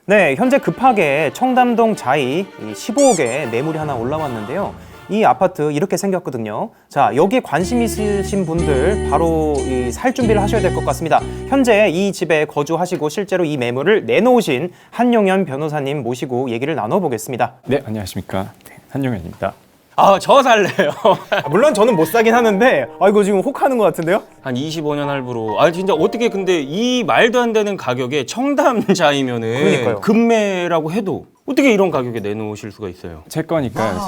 네, 현재 급하게 청담동 자이 15억에 매물이 하나 올라왔는데요. 이 아파트 이렇게 생겼거든요. 자, 여기에 관심 있으신 분들 바로 살 준비를 하셔야 될 것 같습니다. 현재 이 집에 거주하시고 실제로 이 매물을 내놓으신 한용현 변호사님 모시고 얘기를 나눠보겠습니다. 네, 안녕하십니까. 한용현입니다. 저 살래요. 물론 저는 못 사긴 하는데 이거 지금 혹하는 것 같은데요? 한 25년 할부로. 진짜 어떻게 근데 이 말도 안 되는 가격에 청담자이면은 그러니까요. 급매라고 해도 어떻게 이런 가격에 내놓으실 수가 있어요? 제 거니까요,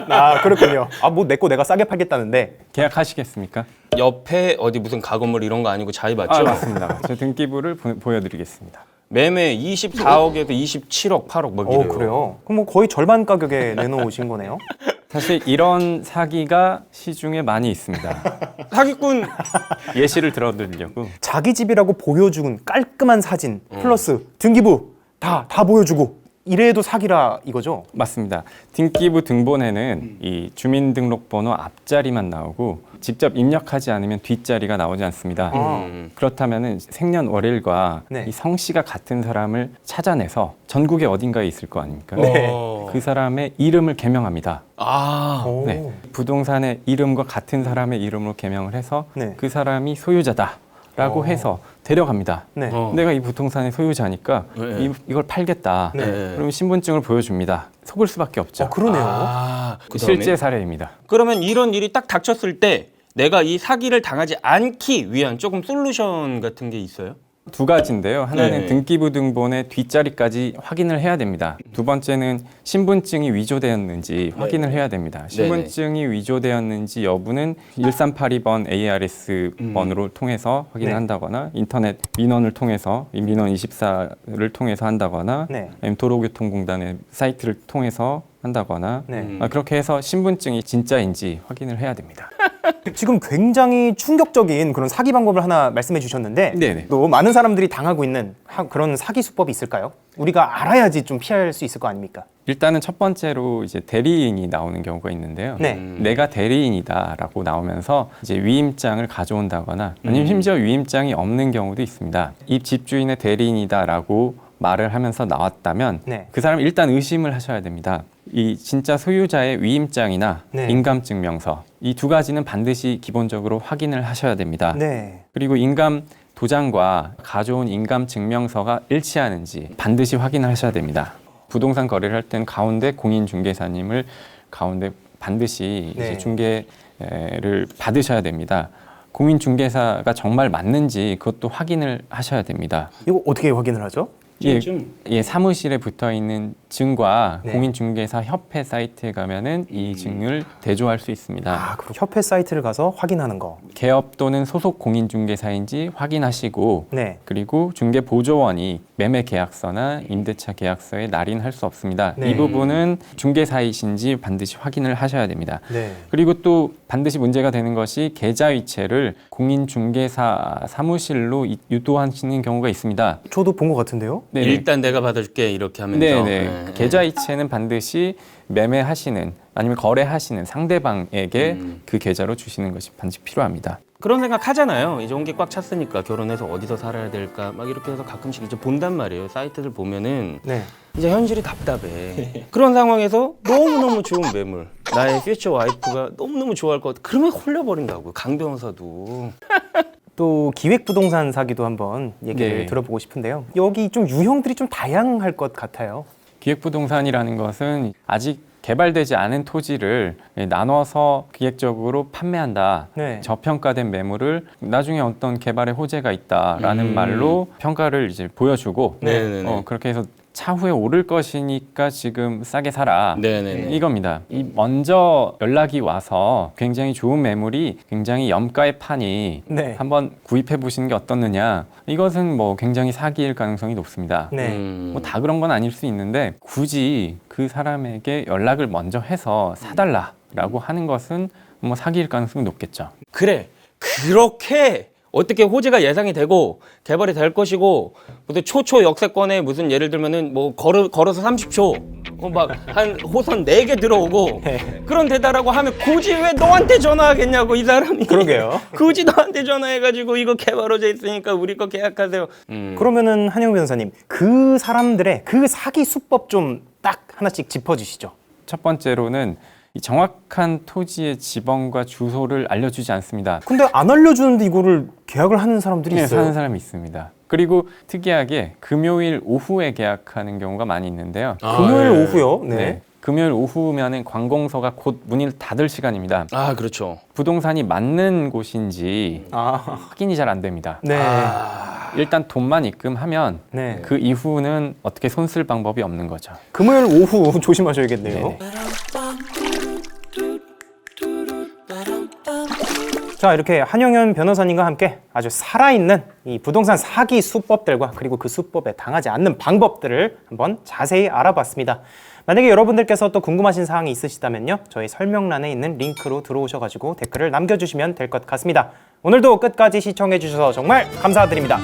제가. 그렇군요. 뭐 내 거 내가 싸게 팔겠다는데. 계약하시겠습니까? 옆에 어디 무슨 가건물 이런 거 아니고 자이 맞죠? 맞습니다. 제 등기부를 보여드리겠습니다. 매매 24억에서 27억, 8억 막 이래요. 그래요? 그럼 뭐 거의 절반 가격에 내놓으신 거네요? 사실 이런 사기가 시중에 많이 있습니다. 사기꾼. 예시를 들어드리려고. 자기 집이라고 보여준 깔끔한 사진 플러스 등기부 다 보여주고 이래도 사기라 이거죠? 맞습니다. 등기부 등본에는 이 주민등록번호 앞자리만 나오고 직접 입력하지 않으면 뒷자리가 나오지 않습니다. 그렇다면 생년월일과 네. 이 성씨가 같은 사람을 찾아내서 전국에 어딘가에 있을 거 아닙니까? 네. 그 사람의 이름을 개명합니다. 오. 네. 부동산의 이름과 같은 사람의 이름으로 개명을 해서 네. 그 사람이 소유자다라고 해서 데려갑니다. 네. 내가 이 부동산의 소유자니까 네. 이걸 팔겠다. 네. 그럼 신분증을 보여줍니다. 속을 수밖에 없죠. 그러네요. 그다음에? 실제 사례입니다. 그러면 이런 일이 딱 닥쳤을 때 내가 이 사기를 당하지 않기 위한 조금 솔루션 같은 게 있어요? 두 가지인데요. 하나는 네. 등기부 등본의 뒷자리까지 확인을 해야 됩니다. 두 번째는 신분증이 위조되었는지 확인을 해야 됩니다. 신분증이 위조되었는지 여부는 1382번 ARS 번호를 통해서 확인을 네. 한다거나 인터넷 민원을 통해서 민원 24를 통해서 한다거나 네. 아니면 도로교통공단의 사이트를 통해서 한다거나 네. 그렇게 해서 신분증이 진짜인지 확인을 해야 됩니다. 지금 굉장히 충격적인 그런 사기 방법을 하나 말씀해 주셨는데 네네. 또 많은 사람들이 당하고 있는 그런 사기 수법이 있을까요? 우리가 알아야지 좀 피할 수 있을 거 아닙니까? 일단은 첫 번째로 이제 대리인이 나오는 경우가 있는데요. 네. 내가 대리인이다라고 나오면서 이제 위임장을 가져온다거나 아니면 심지어 위임장이 없는 경우도 있습니다. 이 집주인의 대리인이다라고 말을 하면서 나왔다면 네. 그 사람 일단 의심을 하셔야 됩니다. 이 진짜 소유자의 위임장이나 네. 인감증명서 이 두 가지는 반드시 기본적으로 확인을 하셔야 됩니다. 네. 그리고 인감 도장과 가져온 인감 증명서가 일치하는지 반드시 확인을 하셔야 됩니다. 부동산 거래를 할 때는 가운데 공인중개사님을 가운데 반드시 네. 이제 중개를 받으셔야 됩니다. 공인중개사가 정말 맞는지 그것도 확인을 하셔야 됩니다. 이거 어떻게 확인을 하죠? 예, 사무실에 붙어 있는 증과 네. 공인중개사 협회 사이트에 가면은 이 증을 대조할 수 있습니다. 그럼 협회 사이트를 가서 확인하는 거. 개업 또는 소속 공인중개사인지 확인하시고 네. 그리고 중개보조원이 매매 계약서나 임대차 계약서에 날인할 수 없습니다. 네. 이 부분은 중개사이신지 반드시 확인을 하셔야 됩니다. 네. 그리고 또 반드시 문제가 되는 것이 계좌이체를 공인중개사 사무실로 유도하시는 경우가 있습니다. 저도 본 것 같은데요. 네네. 일단 내가 받아줄게 이렇게 하면서. 네네. 계좌이체는 반드시 매매하시는 아니면 거래하시는 상대방에게 그 계좌로 주시는 것이 반드시 필요합니다. 그런 생각 하잖아요. 이제 온기 꽉 찼으니까 결혼해서 어디서 살아야 될까 막 이렇게 해서 가끔씩 이제 본단 말이에요. 사이트들 보면은 네. 이제 현실이 답답해. 그런 상황에서 너무너무 좋은 매물. 나의 퓨처 와이프가 너무너무 좋아할 것 같아. 그러면 홀려버린다고요. 강 변호사도. 또 기획부동산 사기도 한번 얘기를 네. 들어보고 싶은데요. 여기 좀 유형들이 좀 다양할 것 같아요. 기획부동산이라는 것은 아직 개발되지 않은 토지를 나눠서 기획적으로 판매한다. 네. 저평가된 매물을 나중에 어떤 개발의 호재가 있다라는 말로 평가를 이제 보여주고 네네네. 그렇게 해서 차후에 오를 것이니까 지금 싸게 사라. 네네네. 이겁니다. 이 먼저 연락이 와서 굉장히 좋은 매물이 굉장히 염가에 파니 네. 한번 구입해 보시는 게 어떻느냐. 이것은 뭐 굉장히 사기일 가능성이 높습니다. 네. 뭐 다 그런 건 아닐 수 있는데 굳이 그 사람에게 연락을 먼저 해서 사달라라고 하는 것은 뭐 사기일 가능성이 높겠죠. 그래. 그렇게 어떻게 호재가 예상이 되고 개발이 될 것이고 무슨 초초 역세권에 무슨 예를 들면은 뭐 걸어서 30초 막 한 호선 4개 들어오고 네. 그런 데다라고 하면 굳이 왜 너한테 전화하겠냐고 이 사람이. 그러게요. 굳이 너한테 전화해가지고 이거 개발 호재 있으니까 우리 거 계약하세요. 그러면은 한영 변호사님, 그 사람들의 그 사기 수법 좀 딱 하나씩 짚어주시죠. 첫 번째로는 이 정확한 토지의 지번과 주소를 알려주지 않습니다. 근데 안 알려주는데 이거를 계약을 하는 사람들이 네, 있어요. 사는 사람이 있습니다. 그리고 특이하게 금요일 오후에 계약하는 경우가 많이 있는데요. 금요일 예. 오후요? 네. 네. 금요일 오후면은 관공서가 곧 문을 닫을 시간입니다. 아 그렇죠. 부동산이 맞는 곳인지 아, 확인이 잘 안 됩니다. 네. 일단 돈만 입금하면 네. 그 이후는 어떻게 손 쓸 방법이 없는 거죠. 금요일 오후 조심하셔야겠네요. 네네. 자, 이렇게 한영현 변호사님과 함께 아주 살아있는 이 부동산 사기 수법들과 그리고 그 수법에 당하지 않는 방법들을 한번 자세히 알아봤습니다. 만약에 여러분들께서 또 궁금하신 사항이 있으시다면요, 저희 설명란에 있는 링크로 들어오셔가지고 댓글을 남겨주시면 될 것 같습니다. 오늘도 끝까지 시청해주셔서 정말 감사드립니다.